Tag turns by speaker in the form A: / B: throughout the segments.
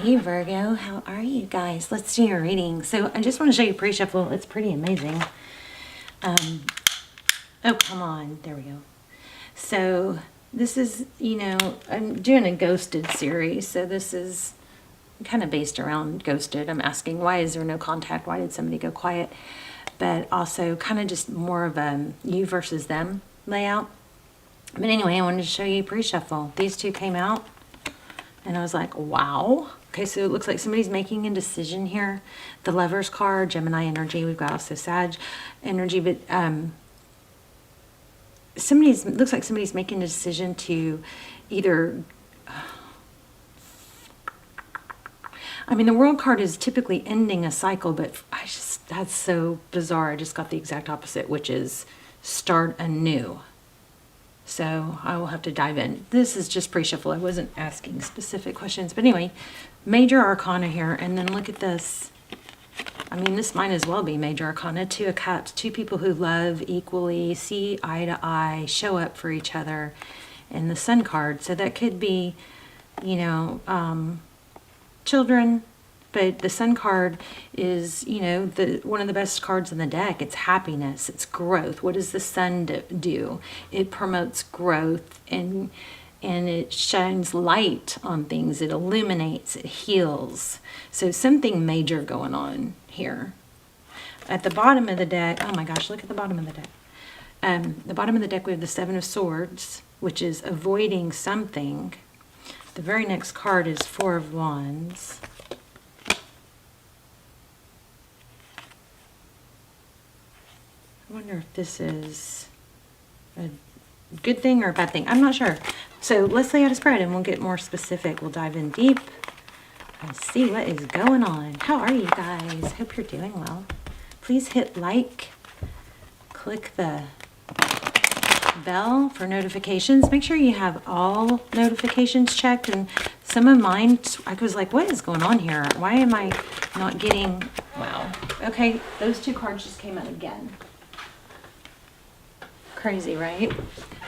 A: Hey Virgo, how are you guys? Let's do your reading. So I just want to show you pre-shuffle. It's pretty amazing. Oh, come on. There we go. So this is, I'm doing a ghosted series. So this is kind of based around ghosted. I'm asking, why is there no contact? Why did somebody go quiet? But also kind of just more of a you versus them layout. But anyway, I wanted to show you pre-shuffle. These two came out. And I was like, wow. Okay, so it looks like somebody's making a decision here. The Lover's card, Gemini energy. We've got also Sag energy. But looks like somebody's making a decision to either... I mean, the World card is typically ending a cycle, but that's so bizarre. I just got the exact opposite, which is start anew. So I will have to dive in. This is just pre-shuffle. I wasn't asking specific questions. But anyway, major arcana here. And then look at this. I mean, this might as well be major arcana. Two of Cups. Two people who love equally, see eye to eye, show up for each other. And the Sun card. So that could be, children. But the Sun card is, one of the best cards in the deck. It's happiness. It's growth. What does the Sun do? It promotes growth and it shines light on things. It illuminates. It heals. So something major going on here. At the bottom of the deck, oh my gosh, look at the bottom of the deck. The bottom of the deck, we have the Seven of Swords, which is avoiding something. The very next card is Four of Wands. I wonder if this is a good thing or a bad thing. I'm not sure. So let's lay out a spread and we'll get more specific. We'll dive in deep and see what is going on. How are you guys? Hope you're doing well. Please hit like. Click the bell for notifications. Make sure you have all notifications checked. And some of mine, I was like, what is going on here? Why am I not getting... Wow. Okay, those two cards just came out again. Crazy, right?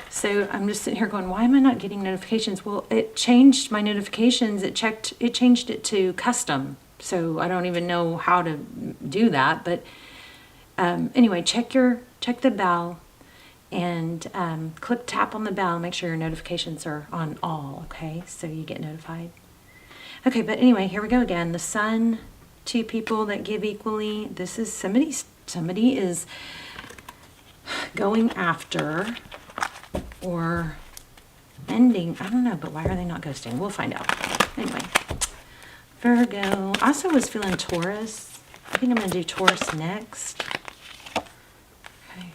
A: So I'm just sitting here going, why am I not getting notifications? Well, it changed my notifications. It changed it to custom. So I don't even know how to do that. But anyway, check the bell and tap on the bell. Make sure your notifications are on all. Okay, so you get notified. Okay, but anyway, here we go again. The Sun, two people that give equally. This is somebody is going after or ending. I don't know, but why are they not ghosting? We'll find out. Anyway, Virgo. Also was feeling Taurus. I think I'm going to do Taurus next. Okay.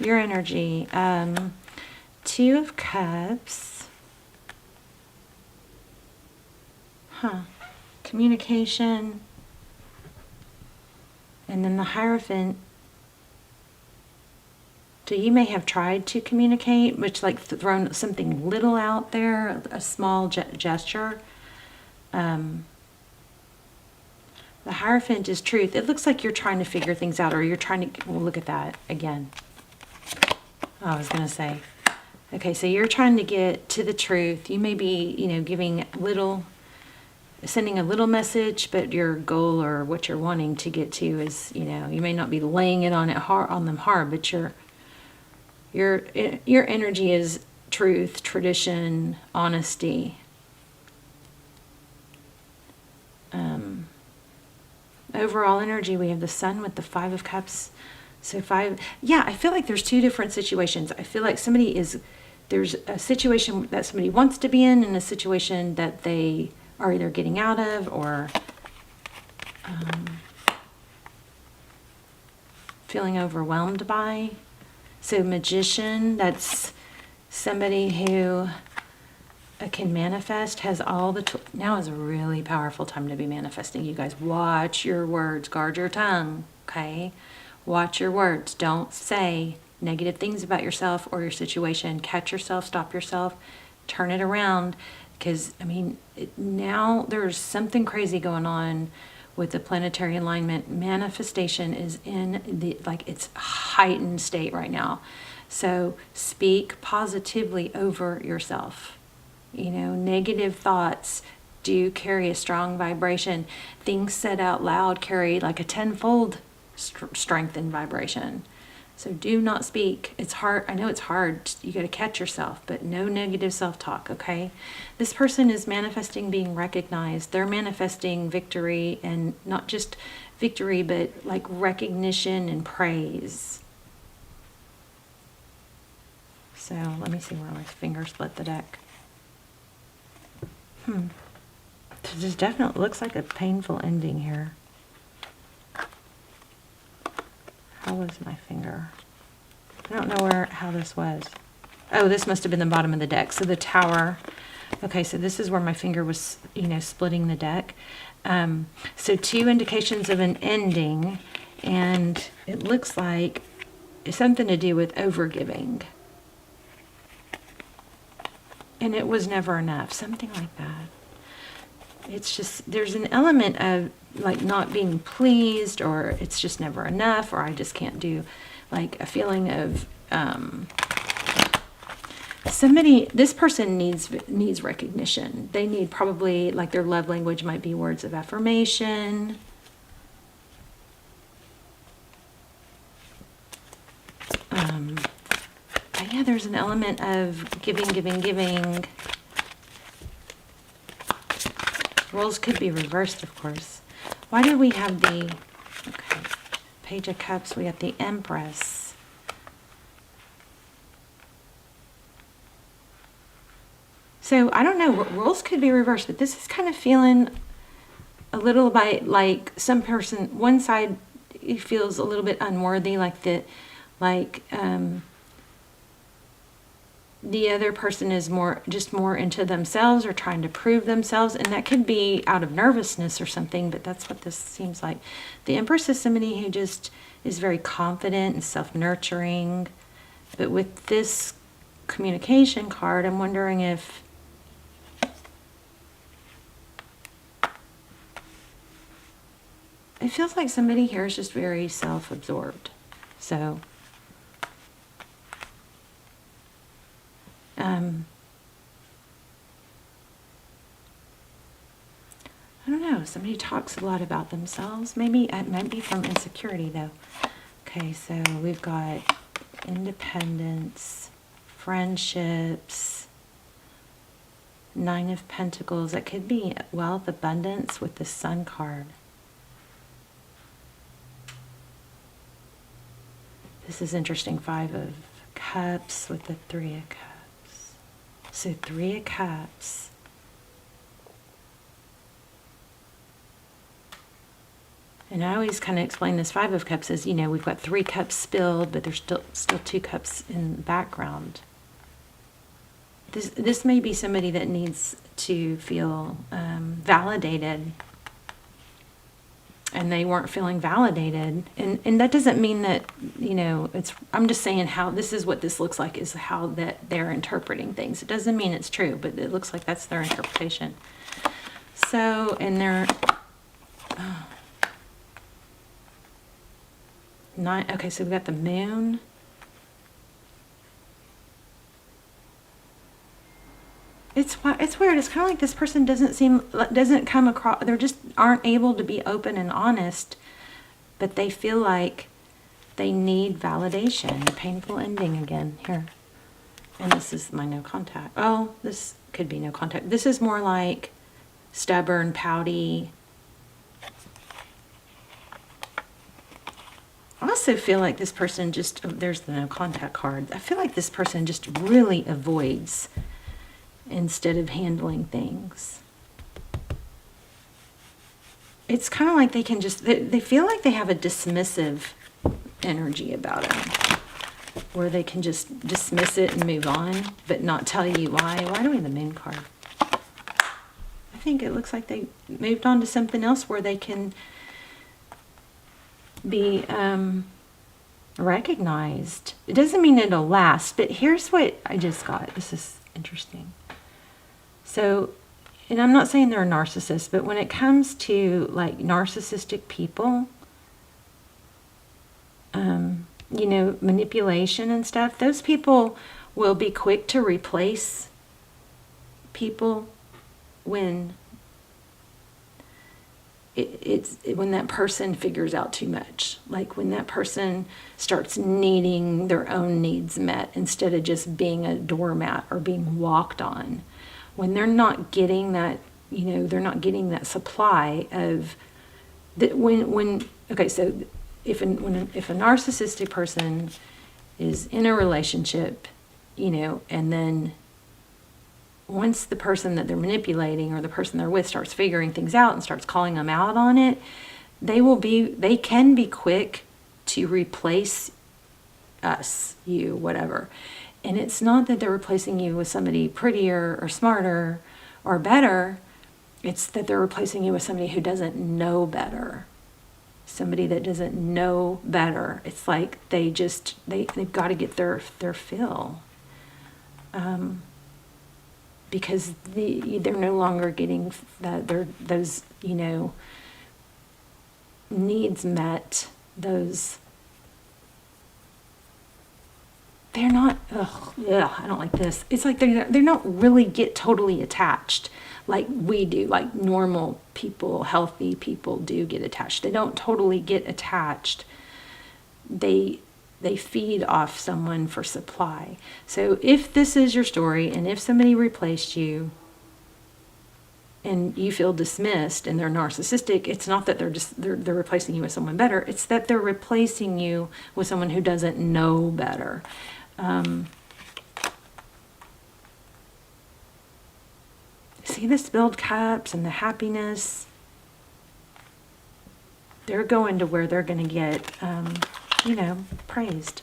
A: Your energy. Two of Cups. Communication. And then the Hierophant. So you may have tried to communicate, which like thrown something little out there, a small gesture. The Hierophant is truth. It looks like you're trying to figure things out, or you're trying to, well, look at that again. I was going to say, okay, so you're trying to get to the truth. You may be, sending a little message, but your goal or what you're wanting to get to is, you may not be laying it on them hard, but your energy is truth, tradition, honesty. Overall energy, we have the Sun with the Five of Cups. So I feel like there's two different situations. I feel like there's a situation that somebody wants to be in and a situation that they are either getting out of or feeling overwhelmed by. So Magician, that's somebody who can manifest, has all the tools. Now is a really powerful time to be manifesting. You guys, watch your words, guard your tongue, okay? Watch your words. Don't say negative things about yourself or your situation. Catch yourself, stop yourself, turn it around. Because, now there's something crazy going on with the planetary alignment. Manifestation is in its heightened state right now. So speak positively over yourself. Negative thoughts do carry a strong vibration. Things said out loud carry like a tenfold strength and vibration. So do not speak. It's hard. I know it's hard. You got to catch yourself, but no negative self-talk, okay? This person is manifesting being recognized. They're manifesting victory, and not just victory, but like recognition and praise. So let me see where my finger split the deck. This definitely looks like a painful ending here. How was my finger? I don't know how this was. Oh, this must have been the bottom of the deck. So the Tower. Okay, so this is where my finger was, splitting the deck. So 2 indications of an ending, and it looks like it's something to do with overgiving. And it was never enough, something like that. It's just, there's an element of like not being pleased, or it's just never enough, or I just can't do, like a feeling of this person needs recognition. They need, probably like their love language might be words of affirmation. But yeah, there's an element of giving. Roles could be reversed, of course. Why did we have the Page of Cups? We got the Empress. So I don't know, roles could be reversed, but this is kind of feeling a little bit like some person, one side feels a little bit unworthy, the other person is more into themselves or trying to prove themselves, and that could be out of nervousness or something, but that's what this seems like. The Empress is somebody who just is very confident and self-nurturing, but with this communication card, I'm wondering if it feels like somebody here is just very self-absorbed. So I don't know, somebody talks a lot about themselves. Maybe it might be from insecurity though. Okay, so we've got independence, friendships, 9 of Pentacles. That could be wealth, abundance with the Sun card. This is interesting, 5 of Cups with the 3 of Cups. So 3 of Cups. And I always kind of explain this 5 of Cups as, we've got 3 cups spilled, but there's still 2 cups in the background. This may be somebody that needs to feel validated, and they weren't feeling validated. And that doesn't mean that, I'm just saying how this is what this looks like, is how that they're interpreting things. It doesn't mean it's true, but it looks like that's their interpretation. So, and they're... Okay, so we've got the Moon. It's weird. It's kind of like this person doesn't come across, they just aren't able to be open and honest, but they feel like they need validation. Painful ending again here. And this is my no contact. Oh, this could be no contact. This is more like stubborn, pouty. I also feel like this person just, there's the no contact card. I feel like this person just really avoids instead of handling things. It's kind of like they can just, they feel like they have a dismissive energy about them, where they can just dismiss it and move on, but not tell you why. Why do we have the Moon card? I think it looks like they moved on to something else where they can be recognized. It doesn't mean it'll last, but here's what I just got. This is interesting. So, and I'm not saying they're a narcissist, but when it comes to like narcissistic people, manipulation and stuff, those people will be quick to replace people when it's when that person figures out too much, like when that person starts needing their own needs met instead of just being a doormat or being walked on. When they're not getting that, they're not getting that supply of that. Okay, so if a narcissistic person is in a relationship, and then once the person that they're manipulating or the person they're with starts figuring things out and starts calling them out on it, they can be quick to replace you, whatever. And it's not that they're replacing you with somebody prettier or smarter or better. It's that they're replacing you with somebody who doesn't know better. Somebody that doesn't know better. It's like they've got to get their fill. Because they're no longer getting those needs met. They're not. I don't like this. It's like they're not really get totally attached like we do. Like normal people, healthy people do get attached. They don't totally get attached. They feed off someone for supply. So if this is your story, and if somebody replaced you and you feel dismissed and they're narcissistic, it's not that they're replacing you with someone better. It's that they're replacing you with someone who doesn't know better. See the spilled cups and the happiness? They're going to where they're going to get praised.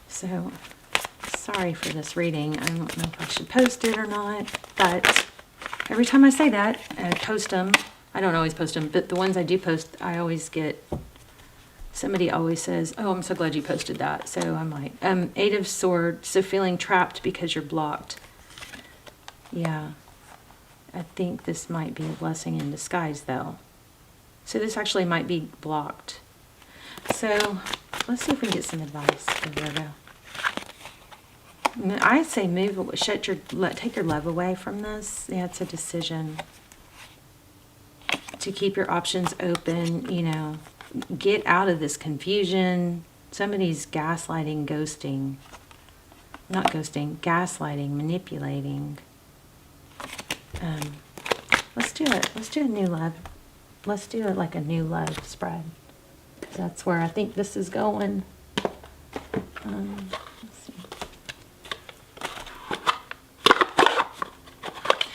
A: So, sorry for this reading. I don't know if I should post it or not, but every time I say that, I post them. I don't always post them, but the ones I do post, I always get, somebody always says, oh, I'm so glad you posted that. So I'm like, 8 of Swords, so feeling trapped because you're blocked. Yeah, I think this might be a blessing in disguise, though. So this actually might be blocked. So let's see if we can get some advice for Virgo. I say move, take your love away from this. Yeah, it's a decision to keep your options open. Get out of this confusion. Somebody's gaslighting, ghosting. Not ghosting, gaslighting, manipulating. Let's do it. Let's do a new love. Let's do it like a new love spread. That's where I think this is going. Let's see.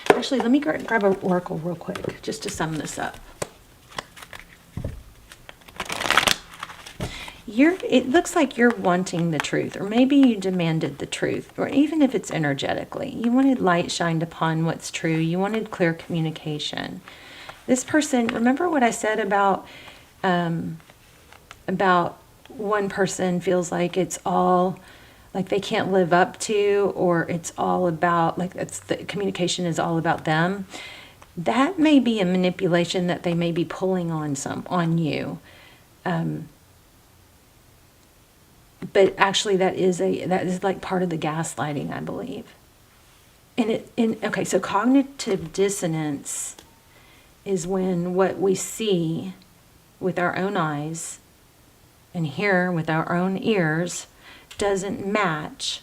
A: Actually, let me grab an oracle real quick, just to sum this up. It looks like you're wanting the truth, or maybe you demanded the truth, or even if it's energetically. You wanted light shined upon what's true. You wanted clear communication. This person, remember what I said about one person feels like it's all, like they can't live up to, or it's all about, like the communication is all about them. That may be a manipulation that they may be pulling on you. But actually that is like part of the gaslighting, I believe. Okay, so cognitive dissonance is when what we see with our own eyes and hear with our own ears doesn't match.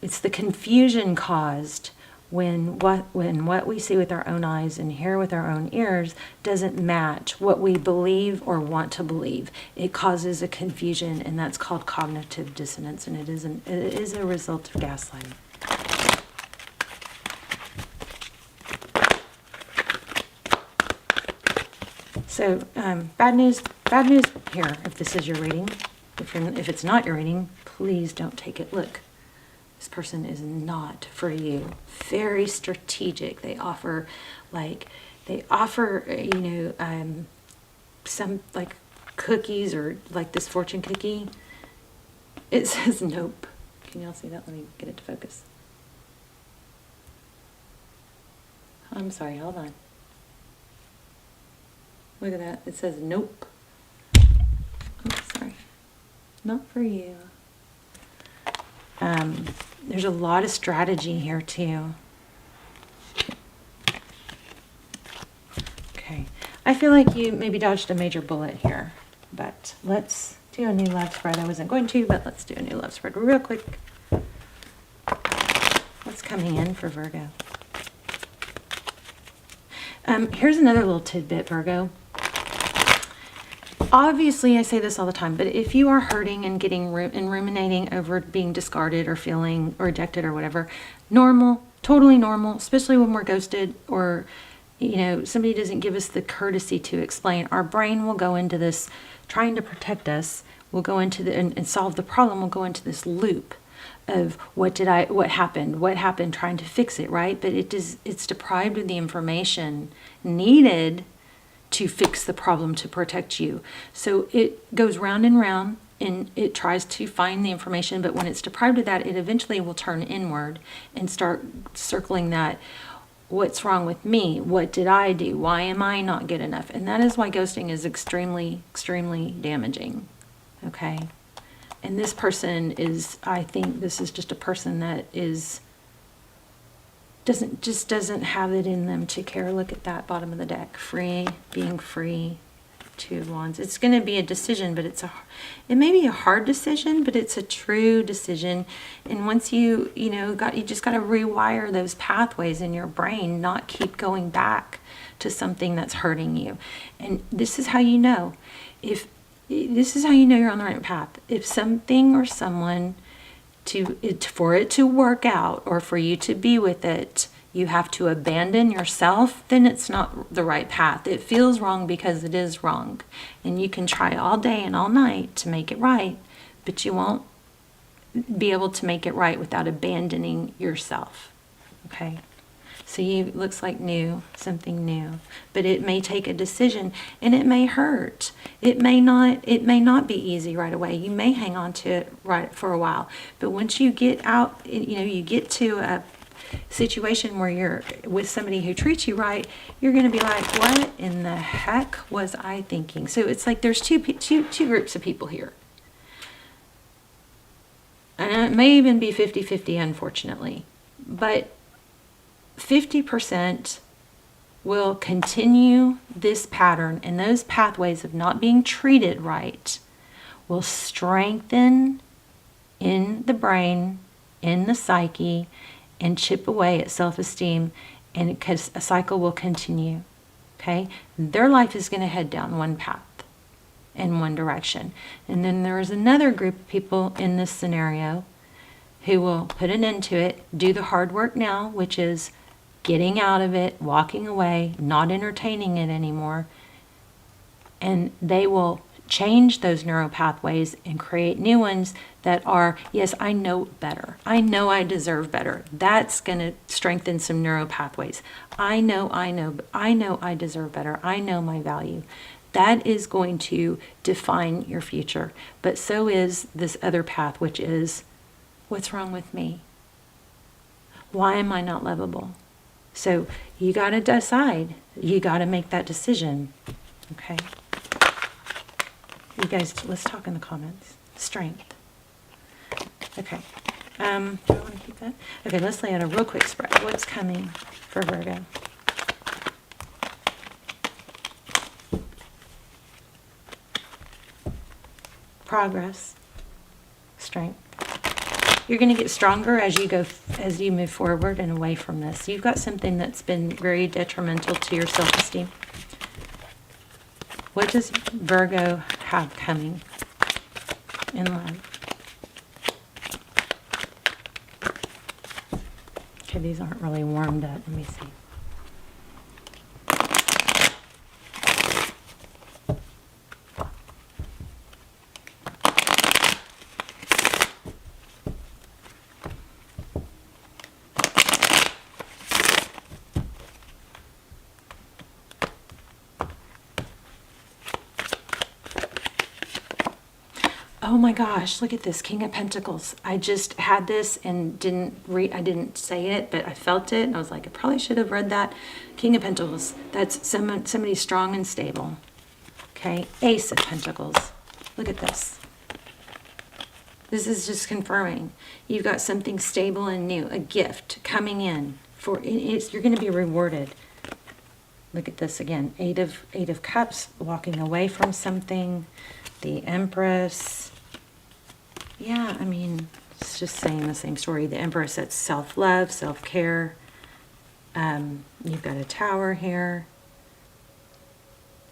A: It's the confusion caused when what we see with our own eyes and hear with our own ears doesn't match what we believe or want to believe. It causes a confusion, and that's called cognitive dissonance, and it is a result of gaslighting. So bad news here. If this is your reading, if it's not your reading, please don't take it. Look. This person is not for you. Very strategic. They offer some like cookies, or like this fortune cookie. It says nope. Can y'all see that? Let me get it to focus. I'm sorry, hold on. Look at that. It says nope. Oh, sorry. Not for you. There's a lot of strategy here too. Okay. I feel like you maybe dodged a major bullet here, but let's do a new love spread. I wasn't going to, but let's do a new love spread real quick. What's coming in for Virgo? Here's another little tidbit, Virgo. Obviously, I say this all the time, but if you are hurting and getting and ruminating over being discarded or feeling or rejected or whatever, normal, totally normal, especially when we're ghosted or, you know, somebody doesn't give us the courtesy to explain. Our brain will go into this, trying to protect us, will go into the, and solve the problem, will go into this loop of what happened, trying to fix it, right? But it's deprived of the information needed to fix the problem, to protect you. So it goes round and round and it tries to find the information, but when it's deprived of that, it eventually will turn inward and start circling that, what's wrong with me? What did I do? Why am I not good enough? And that is why ghosting is extremely, extremely damaging. Okay? And this person is, I think this is just a person that doesn't have it in them to care. Look at that bottom of the deck. Free, being free, 2 of Wands. It's going to be a decision, but it may be a hard decision, but it's a true decision. And once you just got to rewire those pathways in your brain, not keep going back to something that's hurting you. And this is how you know. This is how you know you're on the right path. If something or someone, for it to work out or for you to be with it, you have to abandon yourself, then it's not the right path. It feels wrong because it is wrong. And you can try all day and all night to make it right, but you won't be able to make it right without abandoning yourself. Okay? So it looks like something new, but it may take a decision and it may hurt. It may not be easy right away. You may hang on to it right for a while, but once you get out, you get to a situation where you're with somebody who treats you right, you're going to be like, what in the heck was I thinking? So it's like there's two groups of people here. And it may even be 50-50, unfortunately, but 50% will continue this pattern, and those pathways of not being treated right will strengthen in the brain, in the psyche, and chip away at self-esteem, and because a cycle will continue. Okay? Their life is going to head down one path in one direction. And then there is another group of people in this scenario who will put an end to it, do the hard work now, which is getting out of it, walking away, not entertaining it anymore. And they will change those neural pathways and create new ones that are, yes, I know better. I know I deserve better. That's going to strengthen some neural pathways. I know I deserve better. I know my value. That is going to define your future. But so is this other path, which is, what's wrong with me? Why am I not lovable? So you got to decide. You got to make that decision. Okay? You guys, let's talk in the comments. Strength. Okay. Do I want to keep that? Okay, let's lay out a real quick spread. What's coming for Virgo? Progress. Strength. You're going to get stronger as you move forward and away from this. You've got something that's been very detrimental to your self-esteem. What does Virgo have coming in love? Okay, these aren't really warmed up. Let me see. Oh my gosh, look at this, King of Pentacles. I just had this and I didn't say it, but I felt it and I was like, I probably should have read that. King of Pentacles, that's somebody strong and stable. Okay, Ace of Pentacles. Look at this. This is just confirming. You've got something stable and new, a gift coming in. You're going to be rewarded. Look at this again. Eight of Cups, walking away from something. The Empress. Yeah, I mean, it's just saying the same story. The Empress, that's self-love, self-care. You've got a Tower here.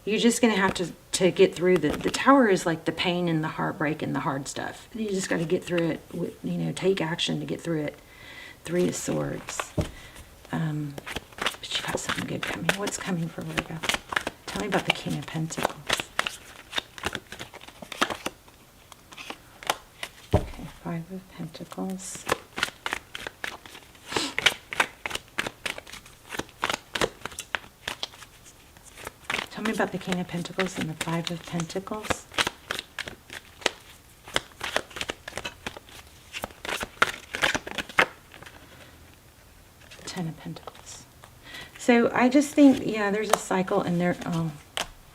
A: You're just going to have to get through the Tower is like the pain and the heartbreak and the hard stuff. You just got to get through it, you know, take action to get through it. Three of Swords. But you got something good coming. What's coming for Virgo? Tell me about the King of Pentacles. Okay, Five of Pentacles. Tell me about the King of Pentacles and the Five of Pentacles. Ten of Pentacles. So I just think, yeah, there's a cycle and there,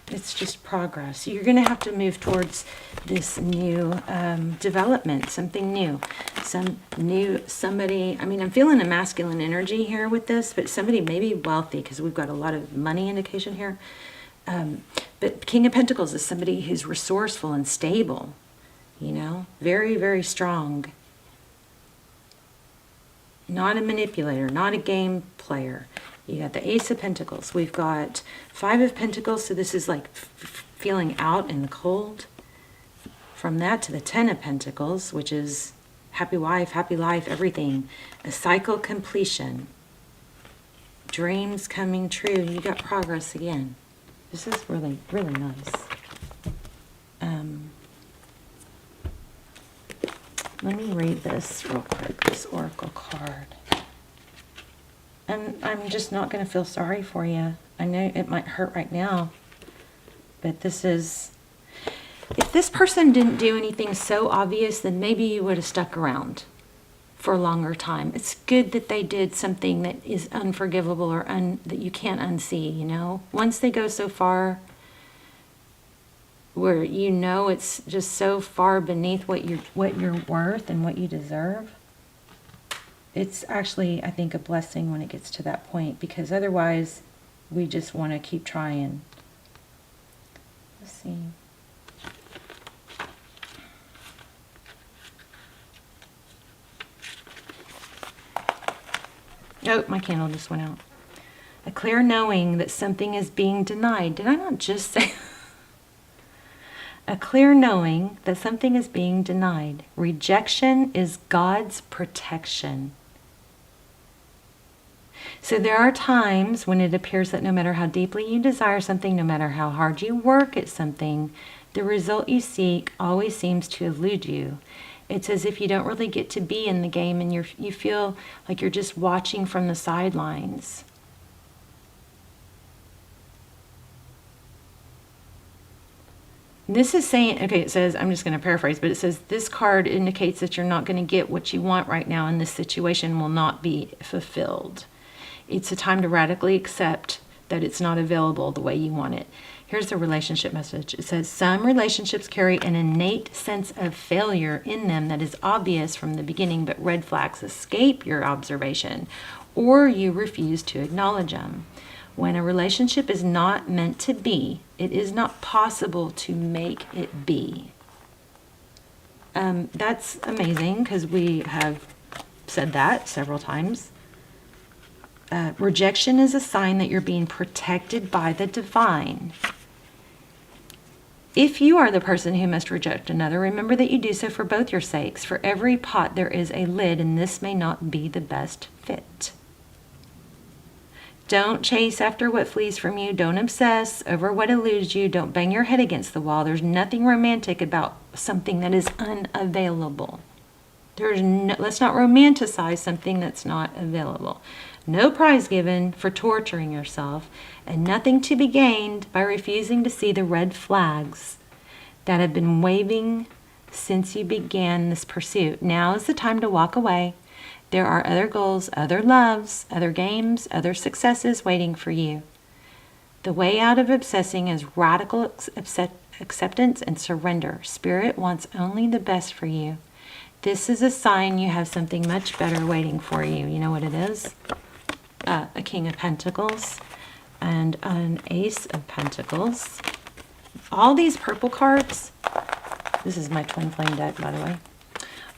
A: it's just progress. You're going to have to move towards this new development, something new. Somebody, I mean, I'm feeling a masculine energy here with this, but somebody maybe wealthy because we've got a lot of money indication here. But King of Pentacles is somebody who's resourceful and stable, you know, very, very strong. Not a manipulator, not a game player. You got the Ace of Pentacles. We've got Five of Pentacles, so this is like feeling out in the cold. From that to the Ten of Pentacles, which is happy wife, happy life, everything. A cycle completion. Dreams coming true. You got progress again. This is really, really nice. Let me read this real quick, this Oracle card. And I'm just not going to feel sorry for you. I know it might hurt right now, but this is... If this person didn't do anything so obvious, then maybe you would have stuck around for a longer time. It's good that they did something that is unforgivable or that you can't unsee, you know? Once they go so far where you know it's just so far beneath what you're worth and what you deserve, it's actually, I think, a blessing when it gets to that point, because otherwise we just want to keep trying. Let's see. Oh, my candle just went out. A clear knowing that something is being denied. Did I not just say? A clear knowing that something is being denied. Rejection is God's protection. So there are times when it appears that no matter how deeply you desire something, no matter how hard you work at something, the result you seek always seems to elude you. It's as if you don't really get to be in the game and you feel like you're just watching from the sidelines. This is saying, okay, it says, I'm just going to paraphrase, but it says this card indicates that you're not going to get what you want right now and this situation will not be fulfilled. It's a time to radically accept that it's not available the way you want it. Here's the relationship message. It says, some relationships carry an innate sense of failure in them that is obvious from the beginning, but red flags escape your observation, or you refuse to acknowledge them. When a relationship is not meant to be, it is not possible to make it be. That's amazing, because we have said that several times. Rejection is a sign that you're being protected by the divine. If you are the person who must reject another, remember that you do so for both your sakes. For every pot there is a lid, and this may not be the best fit. Don't chase after what flees from you. Don't obsess over what eludes you. Don't bang your head against the wall. There's nothing romantic about something that is unavailable. Let's not romanticize something that's not available. No prize given for torturing yourself, and nothing to be gained by refusing to see the red flags that have been waving since you began this pursuit. Now is the time to walk away. There are other goals, other loves, other games, other successes waiting for you. The way out of obsessing is radical acceptance and surrender. Spirit wants only the best for you. This is a sign you have something much better waiting for you. You know what it is? A King of Pentacles. and an Ace of Pentacles. All these purple cards, this is my twin flame deck, by the way.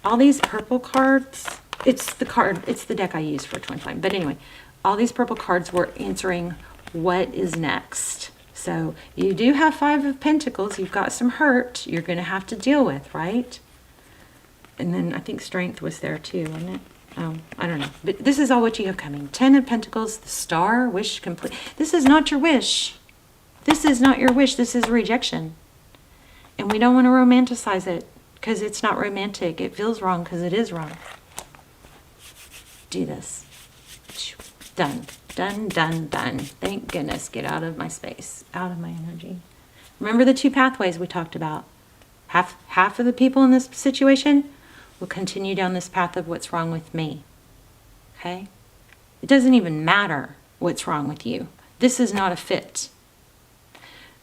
A: All these purple cards, it's the deck I use for twin flame. But anyway, all these purple cards were answering what is next. So you do have 5 of Pentacles. You've got some hurt you're going to have to deal with, right? And then I think Strength was there too, wasn't it? Oh, I don't know. But this is all what you have coming. 10 of Pentacles, the Star, wish complete. This is not your wish. This is not your wish. This is rejection. And we don't want to romanticize it because it's not romantic. It feels wrong because it is wrong. Do this. Done. Done, done, done. Thank goodness. Get out of my space. Out of my energy. Remember the 2 pathways we talked about. Half of the people in this situation will continue down this path of what's wrong with me. Okay? It doesn't even matter what's wrong with you. This is not a fit.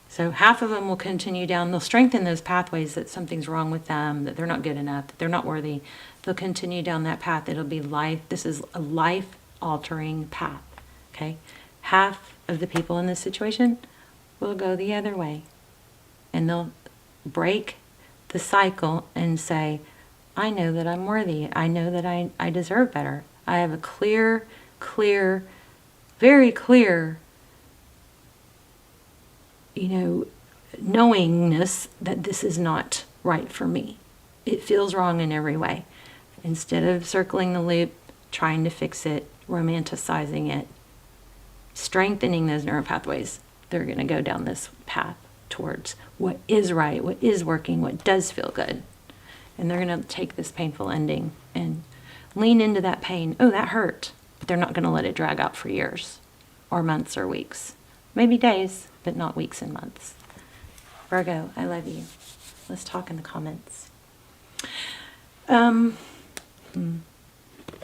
A: So half of them will continue down. They'll strengthen those pathways that something's wrong with them, that they're not good enough, that they're not worthy. They'll continue down that path. It'll be life. This is a life-altering path. Okay? Half of the people in this situation will go the other way. And they'll break the cycle and say, I know that I'm worthy. I know that I deserve better. I have a clear, very clear, knowingness that this is not right for me. It feels wrong in every way. Instead of circling the loop, trying to fix it, romanticizing it, strengthening those neural pathways, they're going to go down this path towards what is right, what is working, what does feel good. And they're going to take this painful ending and lean into that pain. Oh, that hurt. But they're not going to let it drag out for years or months or weeks. Maybe days, but not weeks and months. Virgo, I love you. Let's talk in the comments. I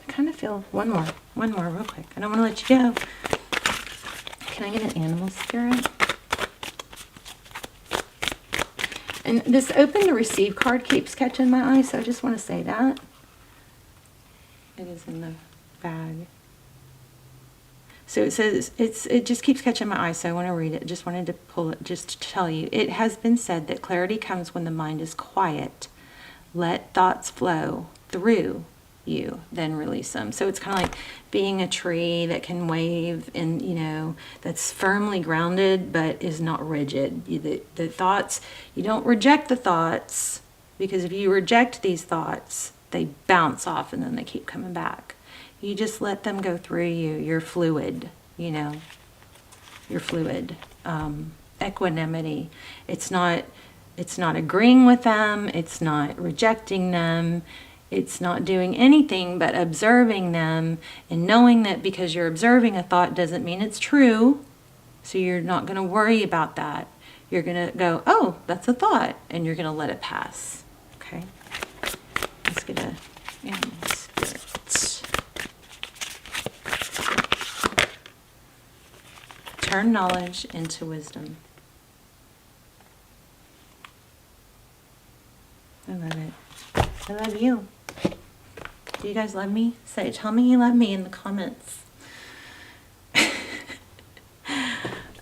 A: kind of feel one more real quick. I don't want to let you go. Can I get an animal spirit? And this open to receive card keeps catching my eye, so I just want to say that. It is in the bag. So it says, it just keeps catching my eye, so I want to read it. Just wanted to pull it just to tell you. It has been said that clarity comes when the mind is quiet. Let thoughts flow through you, then release them. So it's kind of like being a tree that can wave and, that's firmly grounded but is not rigid. The thoughts, you don't reject the thoughts, because if you reject these thoughts, they bounce off and then they keep coming back. You just let them go through you. You're fluid, You're fluid. Equanimity. It's not agreeing with them. It's not rejecting them. It's not doing anything but observing them and knowing that because you're observing a thought doesn't mean it's true. So you're not going to worry about that. You're going to go, oh, that's a thought. And you're going to let it pass. Okay? Let's get a animal spirit. Turn knowledge into wisdom. I love it. I love you. Do you guys love me? Tell me you love me in the comments.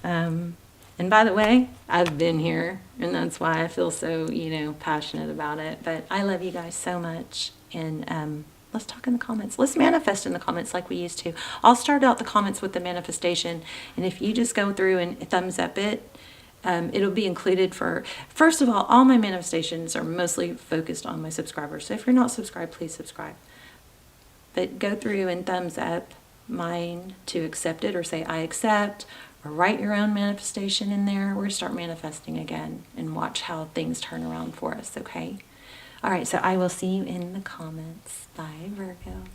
A: And by the way, I've been here, and that's why I feel so, passionate about it. But I love you guys so much. And let's talk in the comments. Let's manifest in the comments like we used to. I'll start out the comments with the manifestation. And if you just go through and thumbs up it, it'll be included for, first of all my manifestations are mostly focused on my subscribers. So if you're not subscribed, please subscribe. But go through and thumbs up mine to accept it, or say I accept, or write your own manifestation in there. We're going to start manifesting again and watch how things turn around for us, okay? All right, so I will see you in the comments. Bye, Virgo.